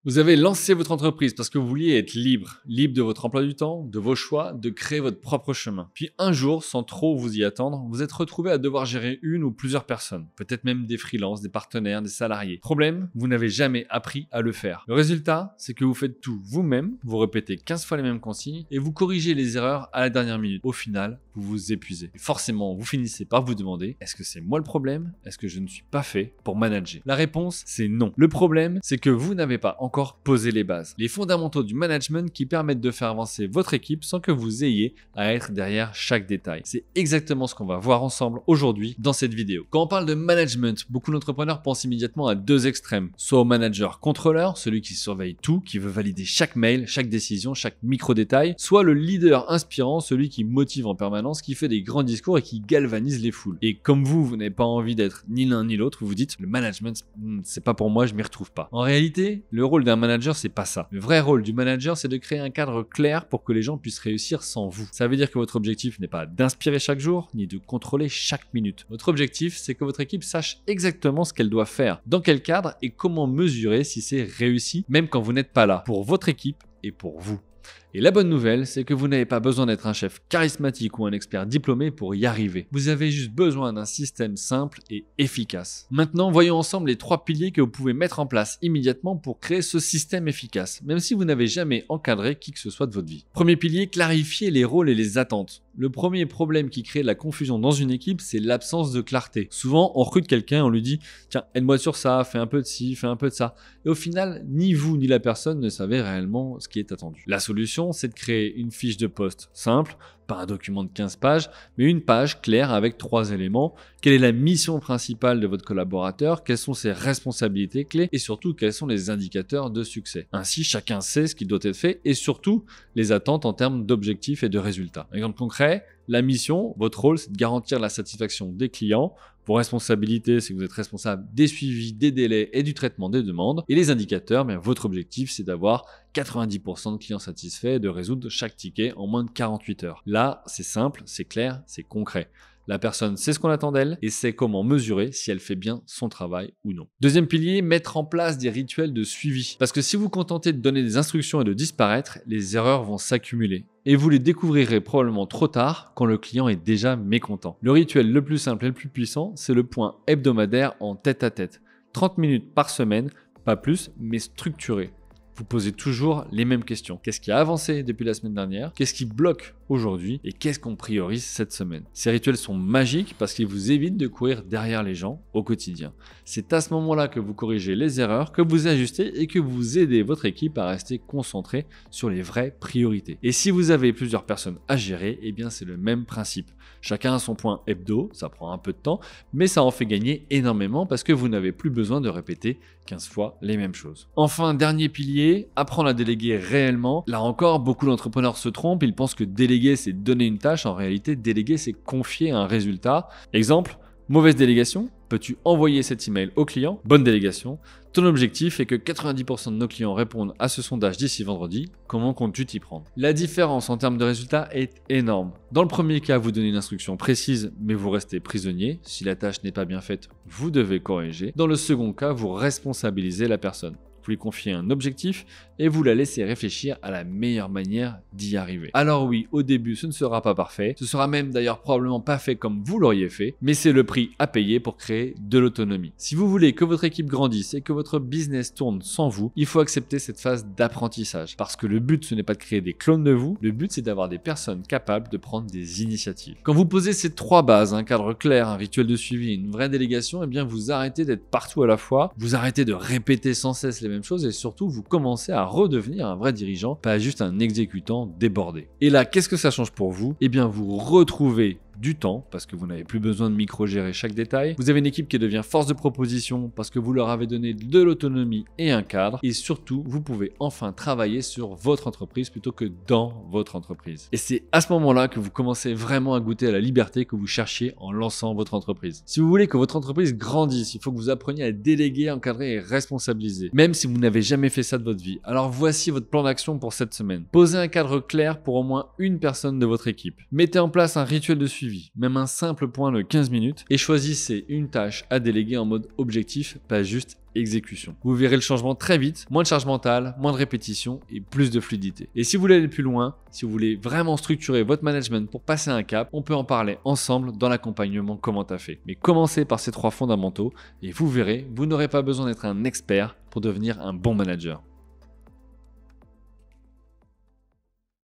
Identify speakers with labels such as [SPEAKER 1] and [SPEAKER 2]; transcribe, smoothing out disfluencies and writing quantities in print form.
[SPEAKER 1] Vous avez lancé votre entreprise parce que vous vouliez être libre, libre de votre emploi du temps, de vos choix, de créer votre propre chemin. Puis un jour, sans trop vous y attendre, vous êtes retrouvé à devoir gérer une ou plusieurs personnes, peut-être même des freelances, des partenaires, des salariés. Problème, vous n'avez jamais appris à le faire. Le résultat, c'est que vous faites tout vous-même, vous répétez 15 fois les mêmes consignes et vous corrigez les erreurs à la dernière minute. Au final, vous vous épuisez. Et forcément, vous finissez par vous demander, est-ce que c'est moi le problème? Est-ce que je ne suis pas fait pour manager? La réponse, c'est non. Le problème, c'est que vous n'avez pas encore poser les bases, les fondamentaux du management qui permettent de faire avancer votre équipe sans que vous ayez à être derrière chaque détail. C'est exactement ce qu'on va voir ensemble aujourd'hui dans cette vidéo. Quand on parle de management, beaucoup d'entrepreneurs pensent immédiatement à deux extrêmes, soit au manager contrôleur, celui qui surveille tout, qui veut valider chaque mail, chaque décision, chaque micro-détail, soit le leader inspirant, celui qui motive en permanence, qui fait des grands discours et qui galvanise les foules. Et comme vous n'avez pas envie d'être ni l'un ni l'autre, vous vous dites le management, c'est pas pour moi, je m'y retrouve pas. En réalité, le rôle d'un manager, c'est pas ça. Le vrai rôle du manager, c'est de créer un cadre clair pour que les gens puissent réussir sans vous. Ça veut dire que votre objectif n'est pas d'inspirer chaque jour, ni de contrôler chaque minute. Votre objectif, c'est que votre équipe sache exactement ce qu'elle doit faire, dans quel cadre et comment mesurer si c'est réussi, même quand vous n'êtes pas là, pour votre équipe et pour vous. Et la bonne nouvelle, c'est que vous n'avez pas besoin d'être un chef charismatique ou un expert diplômé pour y arriver. Vous avez juste besoin d'un système simple et efficace. Maintenant, voyons ensemble les 3 piliers que vous pouvez mettre en place immédiatement pour créer ce système efficace, même si vous n'avez jamais encadré qui que ce soit de votre vie. Premier pilier, clarifier les rôles et les attentes. Le premier problème qui crée la confusion dans une équipe, c'est l'absence de clarté. Souvent, on recrute quelqu'un, on lui dit « Tiens, aide-moi sur ça, fais un peu de ci, fais un peu de ça ». Et au final, ni vous ni la personne ne savez réellement ce qui est attendu. La solution, c'est de créer une fiche de poste simple, pas un document de 15 pages, mais une page claire avec 3 éléments. Quelle est la mission principale de votre collaborateur? Quelles sont ses responsabilités clés? Et surtout, quels sont les indicateurs de succès? Ainsi, chacun sait ce qui doit être fait et surtout, les attentes en termes d'objectifs et de résultats. Exemple concret, la mission, votre rôle, c'est de garantir la satisfaction des clients. Vos responsabilités, c'est que vous êtes responsable des suivis, des délais et du traitement des demandes. Et les indicateurs, votre objectif, c'est d'avoir 90% de clients satisfaits et de résoudre chaque ticket en moins de 48 heures. Là, c'est simple, c'est clair, c'est concret. La personne sait ce qu'on attend d'elle et sait comment mesurer si elle fait bien son travail ou non. Deuxième pilier, mettre en place des rituels de suivi. Parce que si vous contentez de donner des instructions et de disparaître, les erreurs vont s'accumuler. Et vous les découvrirez probablement trop tard quand le client est déjà mécontent. Le rituel le plus simple et le plus puissant, c'est le point hebdomadaire en tête-à-tête. 30 minutes par semaine, pas plus, mais structuré. Vous posez toujours les mêmes questions. Qu'est-ce qui a avancé depuis la semaine dernière? Qu'est-ce qui bloque aujourd'hui? Et qu'est-ce qu'on priorise cette semaine? Ces rituels sont magiques parce qu'ils vous évitent de courir derrière les gens au quotidien. C'est à ce moment-là que vous corrigez les erreurs, que vous ajustez et que vous aidez votre équipe à rester concentrée sur les vraies priorités. Et si vous avez plusieurs personnes à gérer, eh bien c'est le même principe. Chacun a son point hebdo, ça prend un peu de temps, mais ça en fait gagner énormément parce que vous n'avez plus besoin de répéter 15 fois les mêmes choses. Enfin, dernier pilier, apprendre à déléguer réellement. Là encore, beaucoup d'entrepreneurs se trompent, ils pensent que déléguer c'est donner une tâche, en réalité déléguer c'est confier un résultat. Exemple, mauvaise délégation, peux-tu envoyer cet email au client? Bonne délégation. Ton objectif est que 90% de nos clients répondent à ce sondage d'ici vendredi. Comment comptes-tu t'y prendre? La différence en termes de résultats est énorme. Dans le premier cas, vous donnez une instruction précise, mais vous restez prisonnier. Si la tâche n'est pas bien faite, vous devez corriger. Dans le second cas, vous responsabilisez la personne. Vous lui confiez un objectif et vous la laissez réfléchir à la meilleure manière d'y arriver. Alors oui, au début, ce ne sera pas parfait. Ce sera même d'ailleurs probablement pas fait comme vous l'auriez fait, mais c'est le prix à payer pour créer de l'autonomie. Si vous voulez que votre équipe grandisse et que votre business tourne sans vous, il faut accepter cette phase d'apprentissage. Parce que le but, ce n'est pas de créer des clones de vous, le but, c'est d'avoir des personnes capables de prendre des initiatives. Quand vous posez ces 3 bases, un cadre clair, un rituel de suivi, une vraie délégation, eh bien vous arrêtez d'être partout à la fois, vous arrêtez de répéter sans cesse les mêmes choses et surtout vous commencez à redevenir un vrai dirigeant, pas juste un exécutant débordé. Et là, qu'est-ce que ça change pour vous? Eh bien, vous retrouvez du temps parce que vous n'avez plus besoin de micro-gérer chaque détail. Vous avez une équipe qui devient force de proposition parce que vous leur avez donné de l'autonomie et un cadre. Et surtout, vous pouvez enfin travailler sur votre entreprise plutôt que dans votre entreprise. Et c'est à ce moment-là que vous commencez vraiment à goûter à la liberté que vous cherchiez en lançant votre entreprise. Si vous voulez que votre entreprise grandisse, il faut que vous appreniez à déléguer, encadrer et responsabiliser. Même si vous n'avez jamais fait ça de votre vie. Alors voici votre plan d'action pour cette semaine. Posez un cadre clair pour au moins une personne de votre équipe. Mettez en place un rituel de suivi suivi, même un simple point de 15 minutes, et choisissez une tâche à déléguer en mode objectif, pas juste exécution. Vous verrez le changement très vite, moins de charge mentale, moins de répétition et plus de fluidité. Et si vous voulez aller plus loin, si vous voulez vraiment structurer votre management pour passer un cap, on peut en parler ensemble dans l'accompagnement Comment t'as fait. Mais commencez par ces 3 fondamentaux et vous verrez, vous n'aurez pas besoin d'être un expert pour devenir un bon manager.